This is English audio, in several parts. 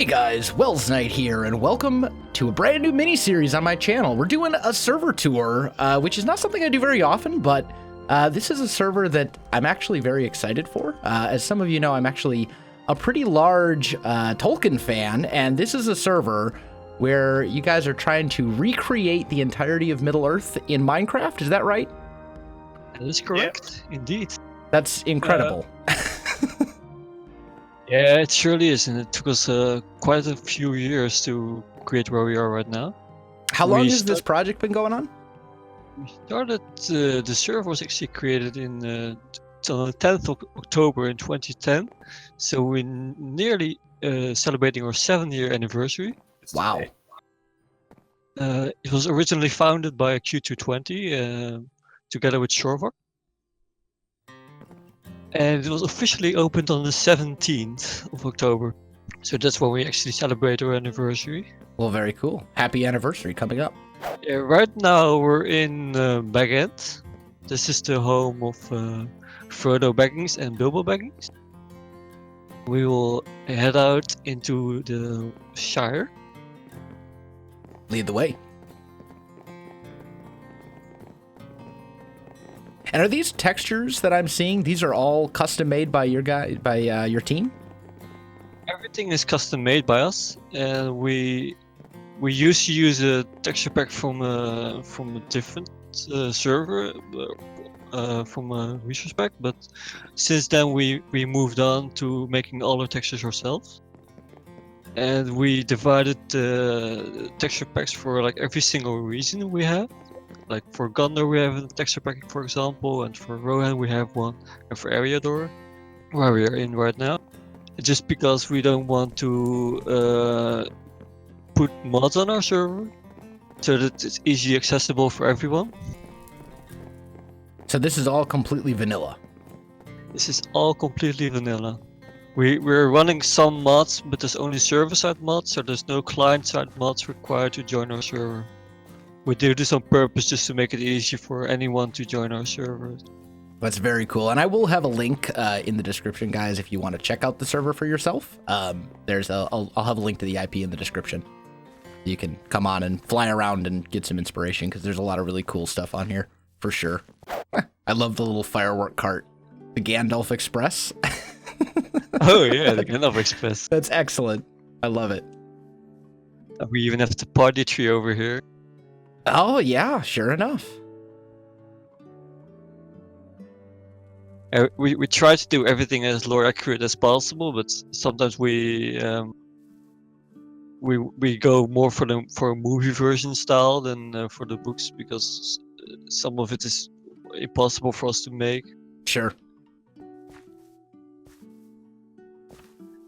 Hey guys, Welsknight here, and welcome to a brand new mini-series on my channel. We're doing a server tour, which is not something I do very often, but this is a server that I'm actually very excited for. As some of you know, I'm actually a pretty large Tolkien fan, and this is a server where you guys are trying to recreate the entirety of Middle-earth in Minecraft. Is that right? That is correct, indeed. That's incredible. Yeah, it surely is, and it took us quite a few years to create where we are right now. How long has this project been going on? We started, the server was actually created in on the 10th of October in 2010, so we're nearly celebrating our 7-year anniversary. Wow. It was originally founded by Q220 together with Shorevok. And it was officially opened on the 17th of October. So that's when we actually celebrate our anniversary. Well, very cool. Happy anniversary coming up. Yeah, right now we're in Baggend. This is the home of Frodo Baggins and Bilbo Baggins. We will head out into the Shire. Lead the way. And are these textures that I'm seeing, these are all custom made by your your team? Everything is custom made by us, and we used to use a texture pack from a different server, from a resource pack, but since then we moved on to making all our textures ourselves. And we divided the texture packs for like every single region we have. Like for Gondor we have a texture pack, for example, and for Rohan we have one, and for Eriador, where we are in right now. Just because we don't want to put mods on our server, so that it's easily accessible for everyone. So this is all completely vanilla? This is all completely vanilla. We're running some mods, but there's only server-side mods, so there's no client-side mods required to join our server. We do this on purpose just to make it easy for anyone to join our server. That's very cool. And I will have a link in the description, guys, if you want to check out the server for yourself. I'll have a link to the IP in the description. You can come on and fly around and get some inspiration, because there's a lot of really cool stuff on here, for sure. I love the little firework cart. The Gandalf Express. Oh yeah, the Gandalf Express. That's excellent. I love it. We even have the party tree over here. Oh, yeah, sure enough. We try to do everything as lore accurate as possible, but sometimes we go more for a movie version style than for the books, because some of it is impossible for us to make. Sure.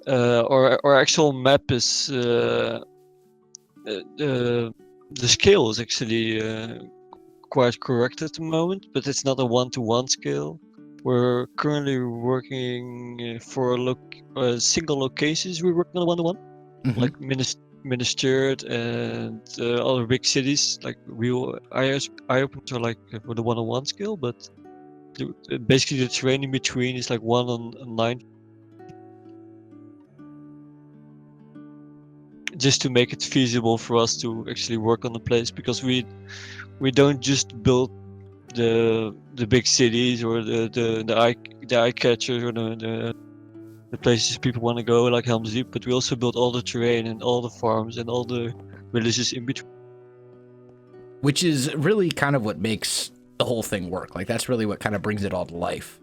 Our actual map is the scale is actually quite correct at the moment, but it's not a 1-to-1 scale. We're currently working for single locations. We're working on 1-to-1, like Minas Tirith and other big cities. Like I open to like for the 1-to-1 scale, but basically the terrain in between is like 1-on-9. Just to make it feasible for us to actually work on the place, because we don't just build the big cities or the eye catchers or the places people want to go, like Helm's Deep, but we also build all the terrain and all the farms and all the villages in between. Which is really kind of what makes the whole thing work. Like, that's really what kind of brings it all to life.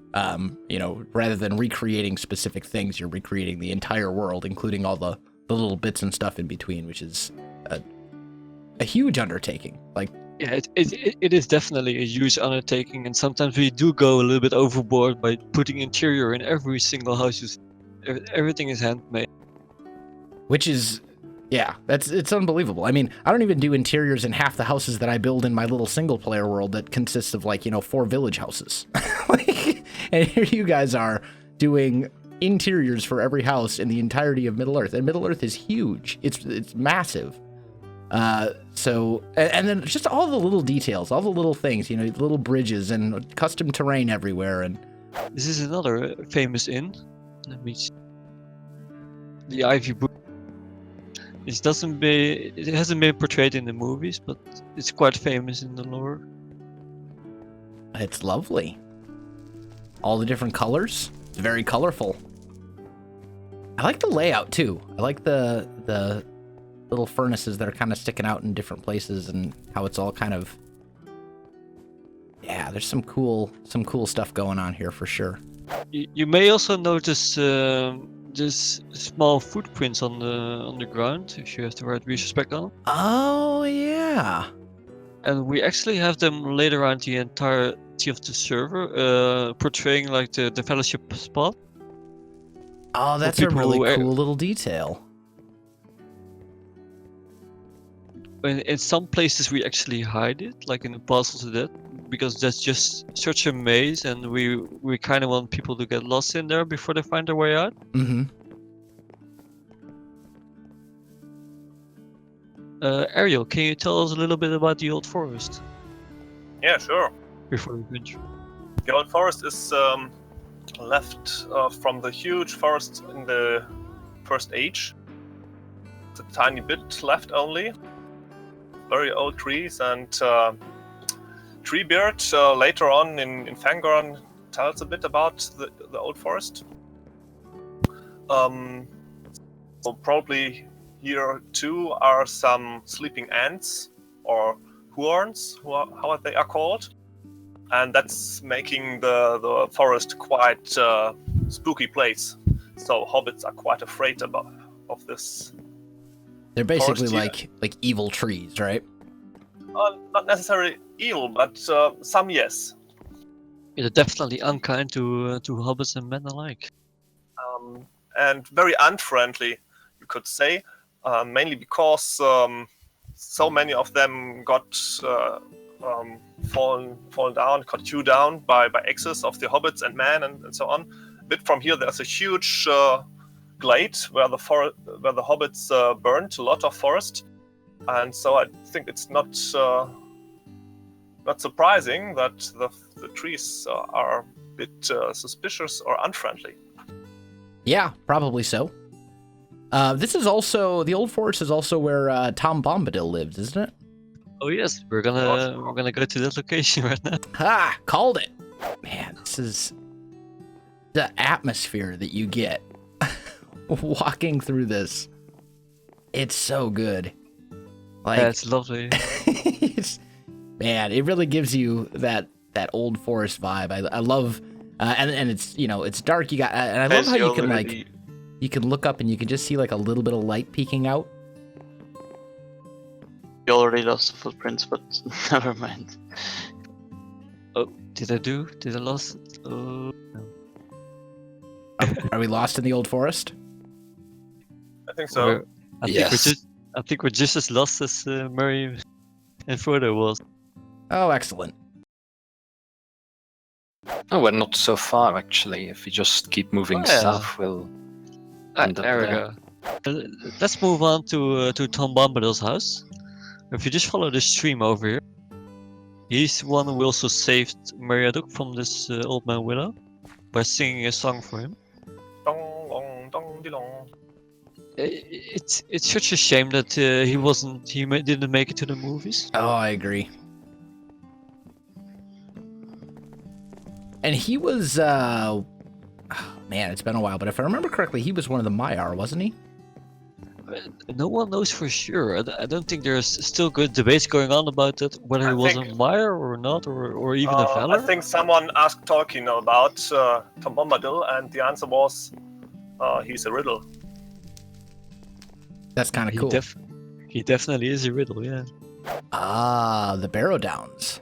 You know, rather than recreating specific things, you're recreating the entire world, including all the little bits and stuff in between, which is a huge undertaking. Like, yeah, it is definitely a huge undertaking, and sometimes we do go a little bit overboard by putting interior in every single house. Everything is handmade, which is, yeah, it's unbelievable. I mean, I don't even do interiors in half the houses that I build in my little single player world that consists of, like, 4 village houses. Like, and here you guys are doing interiors for every house in the entirety of Middle-earth, and Middle-earth is huge. It's massive. So, and then just all the little details, all the little things, little bridges and custom terrain everywhere. And this is another famous inn. Let me see. The Ivy Brook. It hasn't been portrayed in the movies, but it's quite famous in the lore. It's lovely. All the different colors. It's very colorful. I like the layout too. I like the little furnaces that are kind of sticking out in different places and how it's all kind of. Yeah, there's some cool stuff going on here for sure. You may also notice just small footprints on the ground if you have the right resource spec on. Oh yeah. And we actually have them laid around the entirety of the server, portraying like the fellowship spot. Oh, that's a really cool little detail. In some places we actually hide it, like in the puzzles of that, because that's just such a maze, and we kind of want people to get lost in there before they find their way out. Mm-hmm. Ariel, can you tell us a little bit about the Old Forest? Yeah, sure. Before we venture. The Old Forest is left from the huge forest in the First Age. It's a tiny bit left only. Very old trees, and Treebeard later on in Fangorn tells a bit about the Old Forest. So probably here too are some sleeping ants or huorns, how they are called, and that's making the forest quite spooky place. So hobbits are quite afraid of this. They're basically like evil trees, right? Not necessarily evil, but some yes. They're definitely unkind to hobbits and men alike. And very unfriendly, you could say, mainly because so many of them got fallen down, got chewed down by axes of the hobbits and men and so on. A bit from here, there's a huge glade where the hobbits burned a lot of forest, and so I think it's not surprising that the trees are a bit suspicious or unfriendly. Yeah, probably so. This is also the Old Forest is also where Tom Bombadil lives, isn't it? Oh yes, we're gonna go to that location right now. Ha! Called it. Man, this is the atmosphere that you get walking through this. It's so good. Like, yeah, it's lovely. Man, it really gives you that Old Forest vibe. I love, and it's it's dark. And I love how you can you can look up and you can just see like a little bit of light peeking out. You already lost the footprints, but never mind. Oh, did I lost? Oh. No. Are we lost in the Old Forest? I think so. I think we're just as lost as Murray and Frodo was. Oh, excellent. Oh, we're not so far actually. If we just keep moving south, we'll end up there. Let's move on to Tom Bombadil's house. If you just follow the stream over here, he's the one who also saved Eriador from this old man widow by singing a song for him. Dong, dong, dong, dong. It's such a shame that he didn't make it to the movies. Oh, I agree. And he was, oh, man, it's been a while, but if I remember correctly, he was one of the Maiar, wasn't he? No one knows for sure. I don't think there's still good debates going on about that, whether he was a Maiar or not, or even a Valar. I think someone asked Tolkien about Tom Bombadil, and the answer was he's a riddle. That's kind of cool. He definitely is a riddle, yeah. Ah, the Barrow-downs.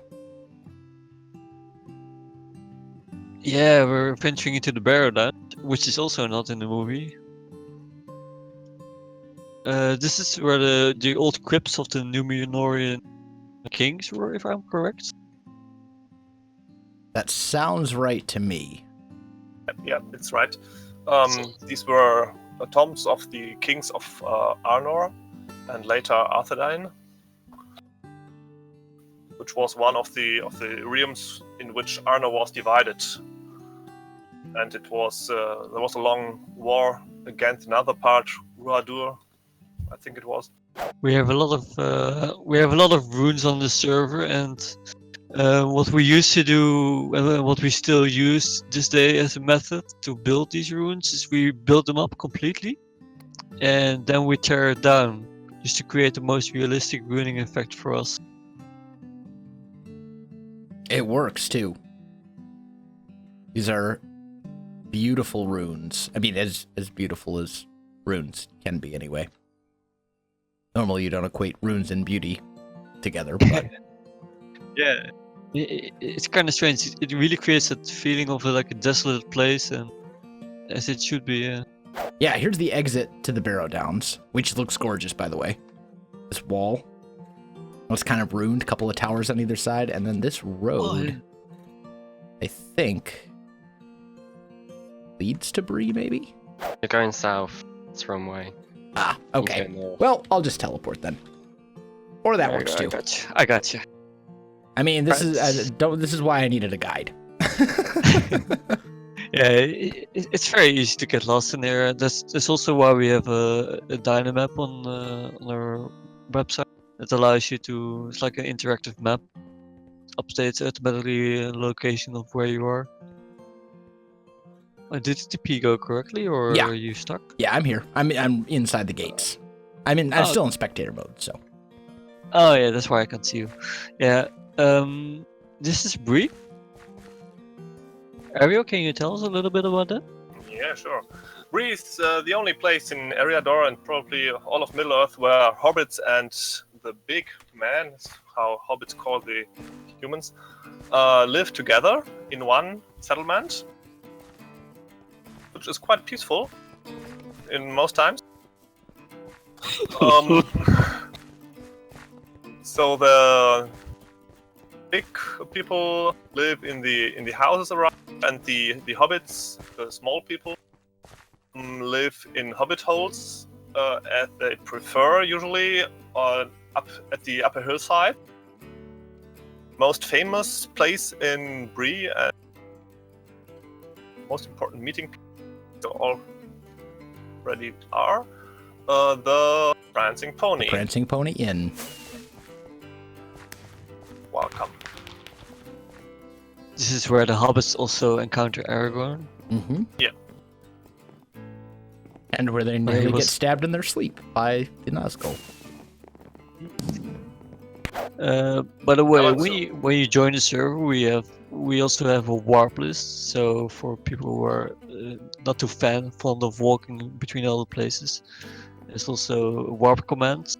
Yeah, we're venturing into the Barrow-downs, which is also not in the movie. This is where the old crypts of the Númenórean kings were, if I'm correct. That sounds right to me. Yeah, it's right. These were tombs of the kings of Arnor and later Arthedain, which was one of the realms in which Arnor was divided. And it was there was a long war against another part, Ruadur, I think it was. We have a lot of runes on the server, and what we used to do, and what we still use this day as a method to build these runes, is we build them up completely, and then we tear it down, just to create the most realistic runing effect for us. It works too. These are beautiful runes. I mean, as beautiful as runes can be, anyway. Normally, you don't equate runes and beauty together, but Yeah, it's kind of strange. It really creates that feeling of like a desolate place, and as it should be. yeah. Here's the exit to the Barrow-downs, which looks gorgeous, by the way. This wall, it's kind of ruined. A couple of towers on either side, and then this road, I think, leads to Bree, maybe. You're going south. It's wrong way. Ah, You okay. go north. Well, I'll just teleport then, or that works too. I got you. I mean, this is why I needed a guide. Yeah, it's very easy to get lost in there. That's also why we have a dynamap on our website. It allows you to. It's like an interactive map. Updates automatically a location of where you are. Did the TP go correctly, or Yeah. are you stuck? Yeah, I'm here. I'm inside the gates. I'm still in spectator mode, so. Oh yeah, that's why I can't see you. Yeah. This is Bree. Ariel, can you tell us a little bit about that? Yeah, sure. Bree is the only place in Eriador and probably all of Middle-earth where hobbits and the big man, is how hobbits call the humans, live together in one settlement, which is quite peaceful in most times. So the big people live in the houses around, and the hobbits, the small people, live in hobbit holes, as they prefer, usually up at the upper hillside. Most famous place in Bree and most important meeting they already are the Prancing Pony. The Prancing Pony Inn. Welcome. This is where the hobbits also encounter Aragorn. Mm-hmm. Yeah. And where they he nearly get was- stabbed in their sleep by the Nazgul. By the way, Also- when you join the server, we also have a warp list. So for people who are not too fond of walking between all the places, there's also a warp command.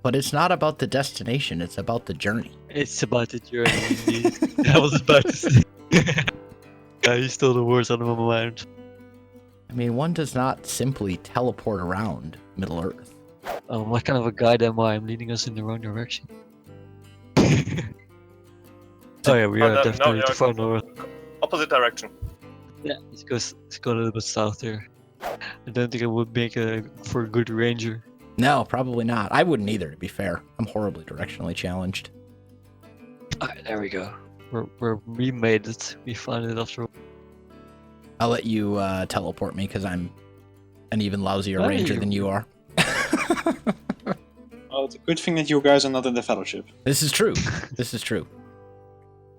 But it's not about the destination, it's about the journey. It's about the journey. Indeed. I was about to say. Yeah, you stole the words out of my mind. I mean, one does not simply teleport around Middle-earth. What kind of a guide am I? I'm leading us in the wrong direction. Oh yeah, we are no, definitely you're too far north. Opposite direction. Yeah, let's go a little bit south there. I don't think it would make for a good ranger. No, probably not. I wouldn't either, to be fair. I'm horribly directionally challenged. Alright, there we go. We made it. We found it after all. I'll let you teleport me, because I'm an even lousier Oh, ranger you- than you are. Well, it's a good thing that you guys are not in the Fellowship. This is true. This is true.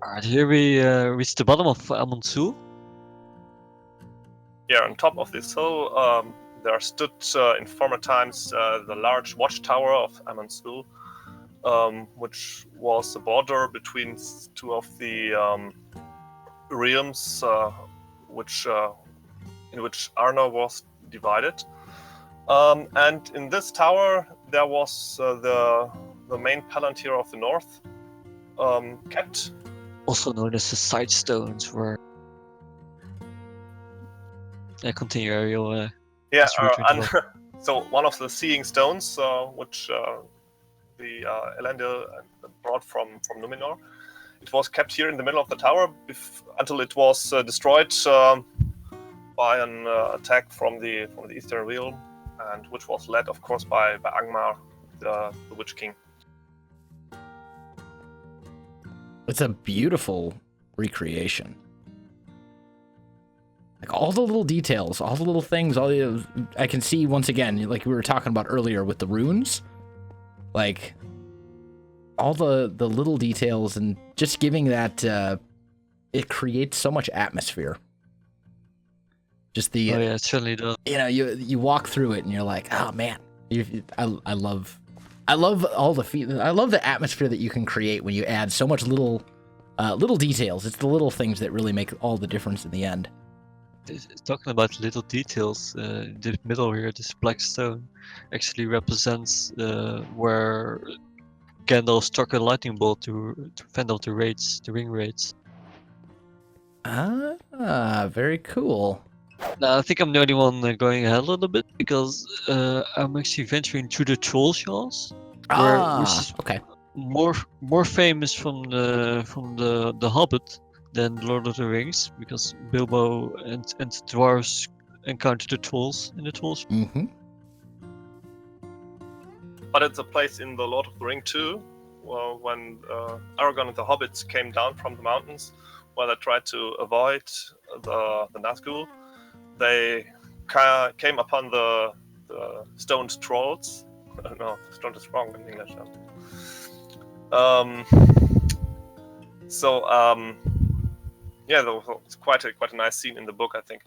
Alright, here we reach the bottom of Amonsul. Yeah, on top of this hill, there stood in former times the large watchtower of Amonsul, which was the border between two of the realms, in which Arnor was divided. And in this tower, there was the main palantir of the north kept. Also known as the side stones, where. Yeah, continue, Ariel. Yeah, Sorry to and so one of the seeing stones, which the Elendil brought from Numenor, it was kept here in the middle of the tower until it was destroyed by an attack from the Eastern Realm, and which was led, of course, by Angmar, the Witch King. It's a beautiful recreation. Like all the little details, all the little things, I can see once again, like we were talking about earlier with the runes, like all the little details and just giving that, it creates so much atmosphere. Just the, Oh yeah, it certainly does. you know, you walk through it and you're like, oh man, I love all I love the atmosphere that you can create when you add so much little details. It's the little things that really make all the difference in the end. Talking about little details, the middle here, this black stone, actually represents where Gandalf struck a lightning bolt to fend off the ring raids. Ah, very cool. Now, I think I'm the only one going ahead a little bit because I'm actually venturing to the Troll Shawls, which is Okay. more famous from the Hobbit than Lord of the Rings, because Bilbo and the dwarves encounter the trolls in the trolls. Mm-hmm. But it's a place in the Lord of the Ring too, well, when Aragorn and the hobbits came down from the mountains, where they tried to avoid the Nazgul. They came upon the stoned trolls. No, stoned is wrong in English. Yeah, that was quite a nice scene in the book, I think.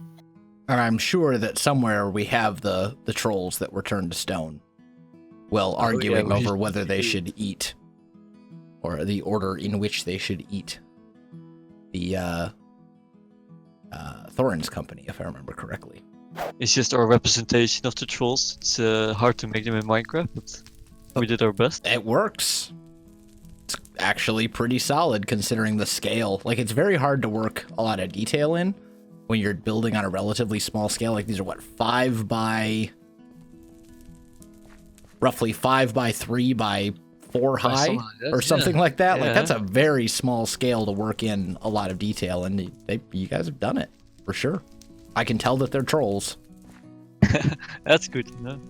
And I'm sure that somewhere we have the trolls that were turned to stone. Well, arguing over whether they should eat, or the order in which they should eat the Thorin's company, if I remember correctly. It's just our representation of the trolls. It's hard to make them in Minecraft, but we did our best. It works. It's actually pretty solid considering the scale. Like, it's very hard to work a lot of detail in when you're building on a relatively small scale. Like, these are what, roughly 5 by 3 by 4 high, or something like that. Yeah. Like, that's a very small scale to work in a lot of detail, and you guys have done it for sure. I can tell that they're trolls. That's good to know.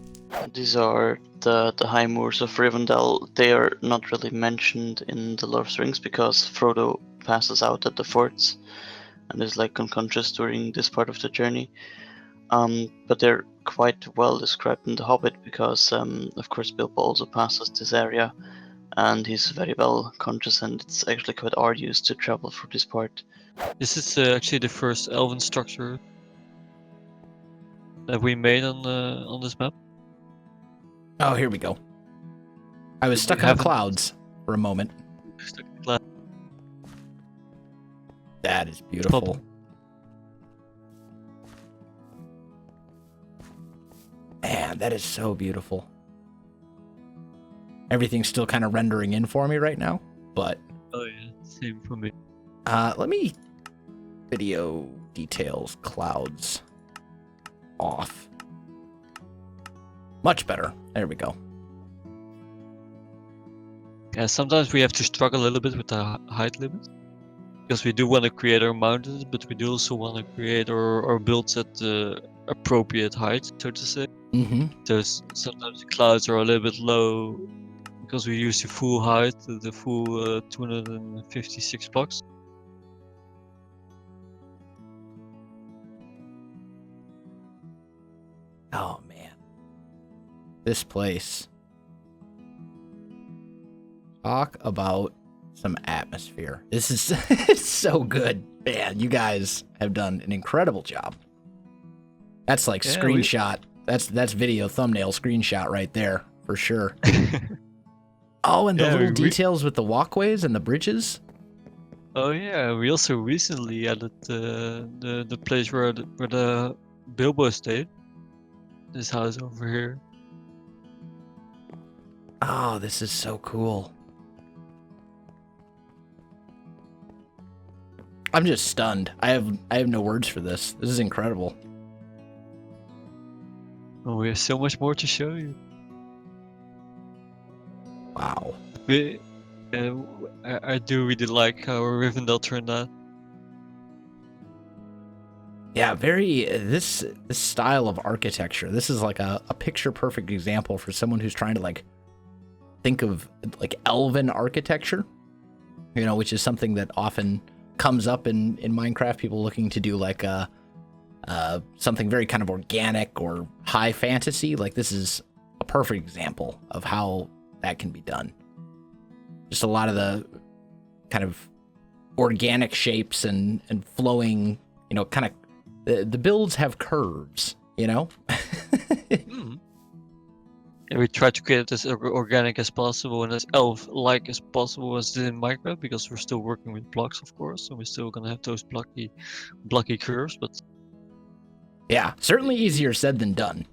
These are the high moors of Rivendell. They are not really mentioned in the Lord of the Rings because Frodo passes out at the forts and is like unconscious during this part of the journey. But they're quite well described in The Hobbit because, of course, Bilbo also passes this area and he's very well conscious, and it's actually quite arduous to travel through this part. This is actually the first elven structure that we made on this map. Oh, here we go. I was stuck in the clouds for a moment. That is beautiful. Man, that is so beautiful. Everything's still kind of rendering in for me right now, but... Oh yeah, same for me. Let me... Video details, clouds, off. Much better. There we go. Yeah, sometimes we have to struggle a little bit with the height limit, because we do want to create our mountains, but we do also want to create our builds at the appropriate height, so to say. Mm-hmm. So sometimes the clouds are a little bit low, because we use the full height, the full 256 blocks. Oh, man. This place. Talk about some atmosphere. This is it's so good. Man, you guys have done an incredible job. That's like screenshot. That's video thumbnail screenshot right there, for sure. Oh, and the little details with the walkways and the bridges. Oh yeah, we also recently added the place where the Bilbo stayed. This house over here. Oh, this is so cool. I'm just stunned. I have no words for this. This is incredible. Oh, we have so much more to show you. Wow. I do really like how Rivendell turned out. Yeah, very this style of architecture. This is like a picture perfect example for someone who's trying to like think of like elven architecture, you know, which is something that often comes up in Minecraft. People looking to do like something very kind of organic or high fantasy, like this is a perfect example of how that can be done. Just a lot of the kind of organic shapes and flowing, you know, kind of the builds have curves, you know. And we try to create it as organic as possible and as elf-like as possible as in Minecraft, because we're still working with blocks, of course, so we're still gonna have those blocky curves. But yeah, certainly easier said than done.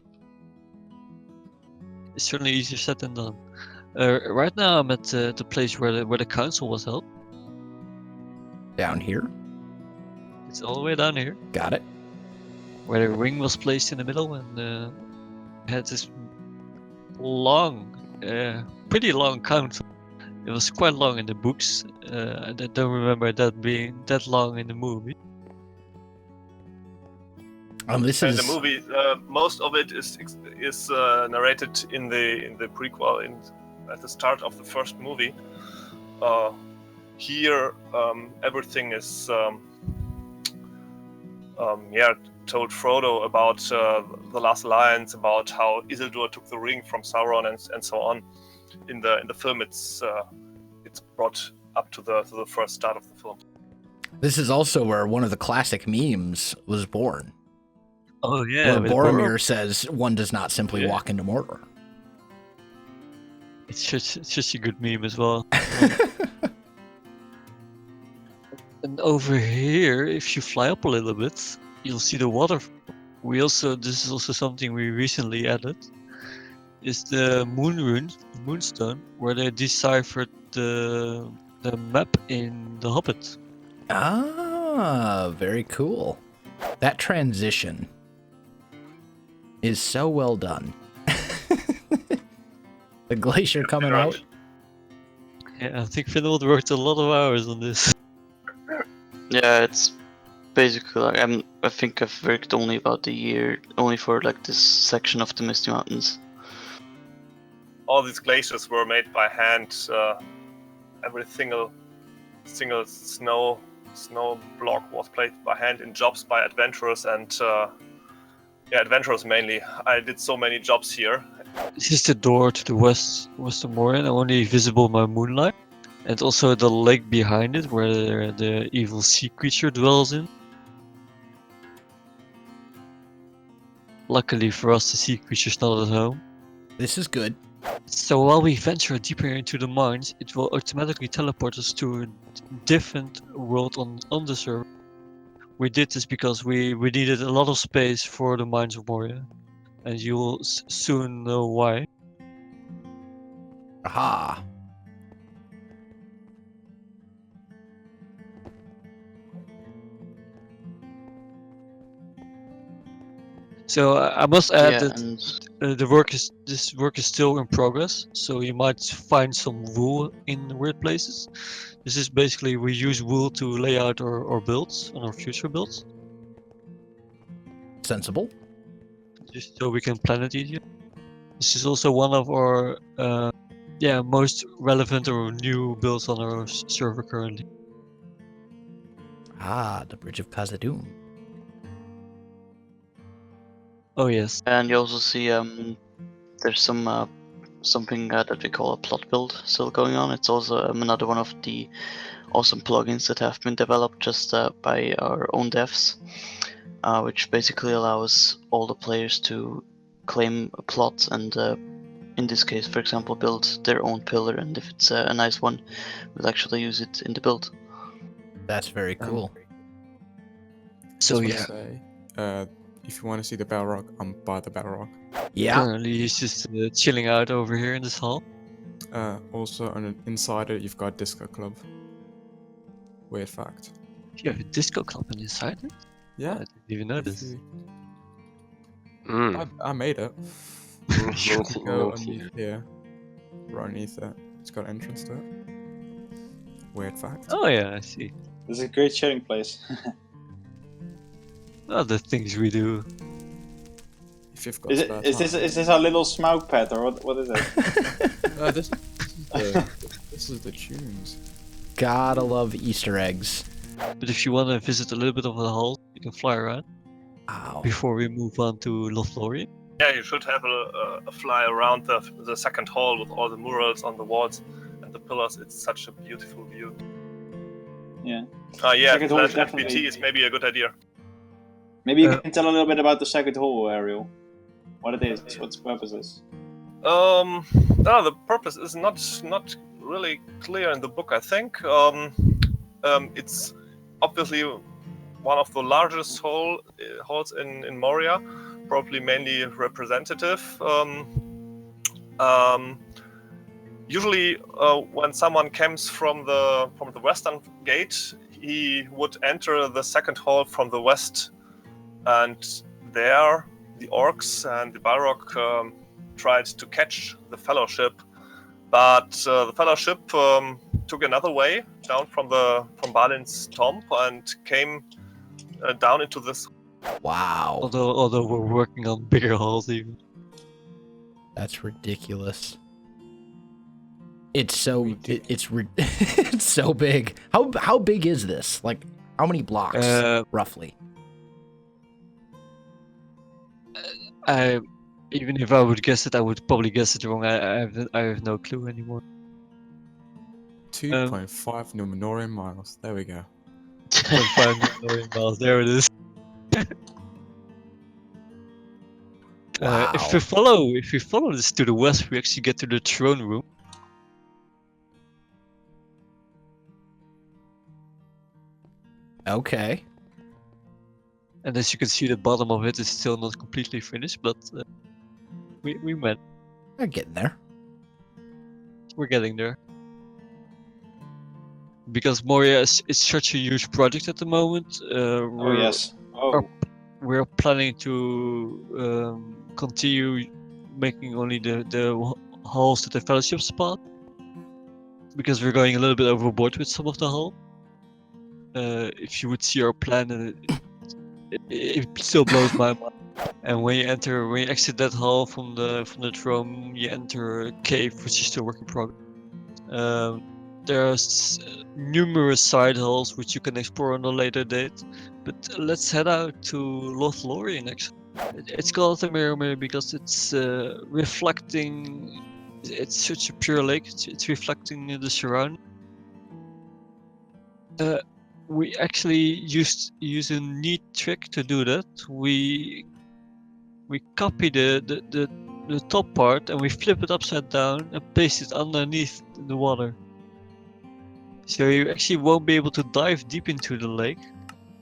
it's certainly easier said than done. Right now, I'm at the place where the council was held. Down here, It's all the way down here, got it. where the ring was placed in the middle, and had this long, pretty long council. It was quite long in the books. I don't remember that being that long in the movie. This And is the movie, most of it is narrated in the prequel, at the start of the first movie. Here, everything is told Frodo about the last alliance, about how Isildur took the ring from Sauron, and so on. In the film, it's brought up to the first start of the film. This is also where one of the classic memes was born. Oh yeah, Where with Boromir says one does not simply walk into Mordor. It's just a good meme as well. And over here, if you fly up a little bit, you'll see the water. This is also something we recently added, is the moon rune, moonstone, where they deciphered the map in The Hobbit. Ah, very cool. That transition is so well done. The glacier coming out. Yeah, I think Finland worked a lot of hours on this. Yeah, it's basically like I think I've worked only about a year, only for like this section of the Misty Mountains. All these glaciers were made by hand. Every single snow block was placed by hand in jobs by adventurers, and adventurers mainly. I did so many jobs here. This is the door to the western Moria, only visible by moonlight. And also the lake behind it, where the evil sea creature dwells in. Luckily for us, the sea creature's not at home. This is good. So while we venture deeper into the mines, it will automatically teleport us to a different world on the server. We did this because we needed a lot of space for the mines of Moria. And you will soon know why. Aha. So I must add that and this work is still in progress. So you might find some wool in weird places. This is basically, we use wool to lay out our builds and our future builds, Sensible. just so we can plan it easier. This is also one of our most relevant or new builds on our server currently. Ah, the Bridge of Khazad-dûm. Oh yes. And you also see there's something that we call a plot build still going on. It's also another one of the awesome plugins that have been developed just by our own devs, which basically allows all the players to claim a plot and in this case, for example, build their own pillar, and if it's a nice one, we'll actually use it in the build. That's very cool. So Just wanna say, if you want to see the Balrog, I'm by the Balrog. Yeah. Currently he's just chilling out over here in this hall. Also, on an insider, you've got Disco Club. Weird fact. You have a disco club inside it? Yeah. I didn't even notice. I made it. You go underneath here. Right underneath that. It's got an entrance to it. Weird fact. Oh yeah, I see. This is a great sharing place. Other things we do. If you've got Is this a little Smaug pet, or what is it? This is the tunes. Gotta love Easter eggs. But if you want to visit a little bit of the hall, you can fly around. Wow. before we move on to Lothlórien. Yeah, you should have a fly around the second hall with all the murals on the walls and the pillars. It's such a beautiful view. Yeah. Yeah, Second hall is that definitely- FBT is maybe a good idea. Maybe you can tell a little bit about the second hall, Ariel. What it is, what its purpose is. No, the purpose is not really clear in the book, I think. It's obviously one of the largest halls in Moria, probably mainly representative. Usually, when someone comes from the western gate, he would enter the second hall from the west, and there the orcs and the Balrog tried to catch the Fellowship, but the Fellowship took another way down from Balin's tomb and came down into this. Wow. Although we're working on bigger halls even. That's ridiculous. It's so it's so big. How big is this? Like, how many blocks roughly? Even if I would guess it, I would probably guess it wrong. I have no clue anymore. 2.5 Numenorian miles. There we go. 2.5 million miles. There it is. Wow. If we follow this to the west, we actually get to the throne room. Okay. And as you can see, the bottom of it is still not completely finished, but we went. They're getting there. We're getting there. Because Moria is such a huge project at the moment. Oh, yes. Oh. We're planning to continue making only the halls to the Fellowship spot. Because we're going a little bit overboard with some of the hull. If you would see our plan, it still blows my mind. And when you exit that hall from the throne, you enter a cave which is still work in progress. There's numerous side halls which you can explore on a later date, but let's head out to Lothlórien. Actually, it's called the Mirror because it's reflecting. It's such a pure lake. It's reflecting the surrounding. We actually use a neat trick to do that. We copy the top part and we flip it upside down and paste it underneath the water. So you actually won't be able to dive deep into the lake.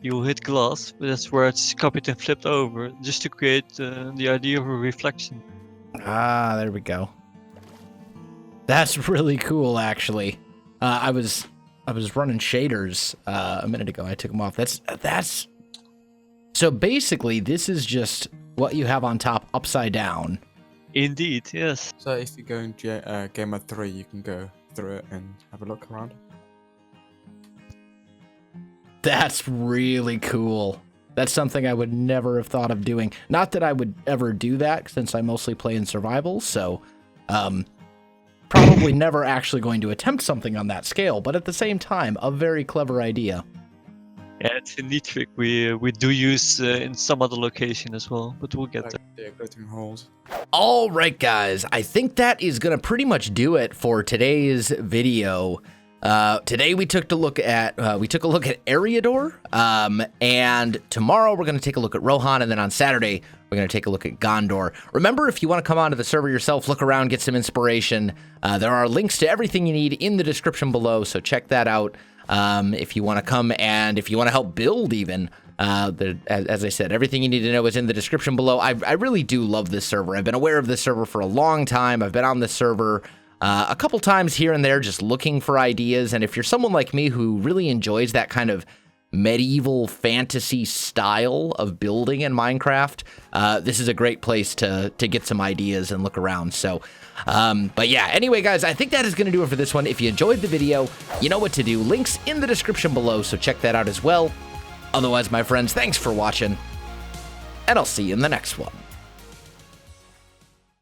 You'll hit glass, but that's where it's copied and flipped over, just to create the idea of a reflection. Ah, there we go. That's really cool, actually. I was running shaders a minute ago. I took them off. That's so basically this is just what you have on top upside down. Indeed, yes. So if you go in Game of 3, you can go through it and have a look around. That's really cool. That's something I would never have thought of doing. Not that I would ever do that, since I mostly play in survival, so probably never actually going to attempt something on that scale, but at the same time, a very clever idea. Yeah, it's a neat trick we do use in some other location as well, but we'll get there. The glitching holes. All right, guys, I think that is going to pretty much do it for today's video. Today we took a look at Eriador, and tomorrow we're going to take a look at Rohan, and then on Saturday we're going to take a look at Gondor. Remember, if you want to come onto the server yourself, look around, get some inspiration, there are links to everything you need in the description below, so check that out. If you want to come and if you want to help build even, as I said, everything you need to know is in the description below. I really do love this server. I've been aware of this server for a long time. I've been on this server a couple times here and there just looking for ideas, and if you're someone like me who really enjoys that kind of medieval fantasy style of building in Minecraft, this is a great place to get some ideas and look around. So but yeah, anyway guys, I think that is going to do it for this one. If you enjoyed the video, you know what to do. Links in the description below, so check that out as well. Otherwise, my friends, thanks for watching, and I'll see you in the next one.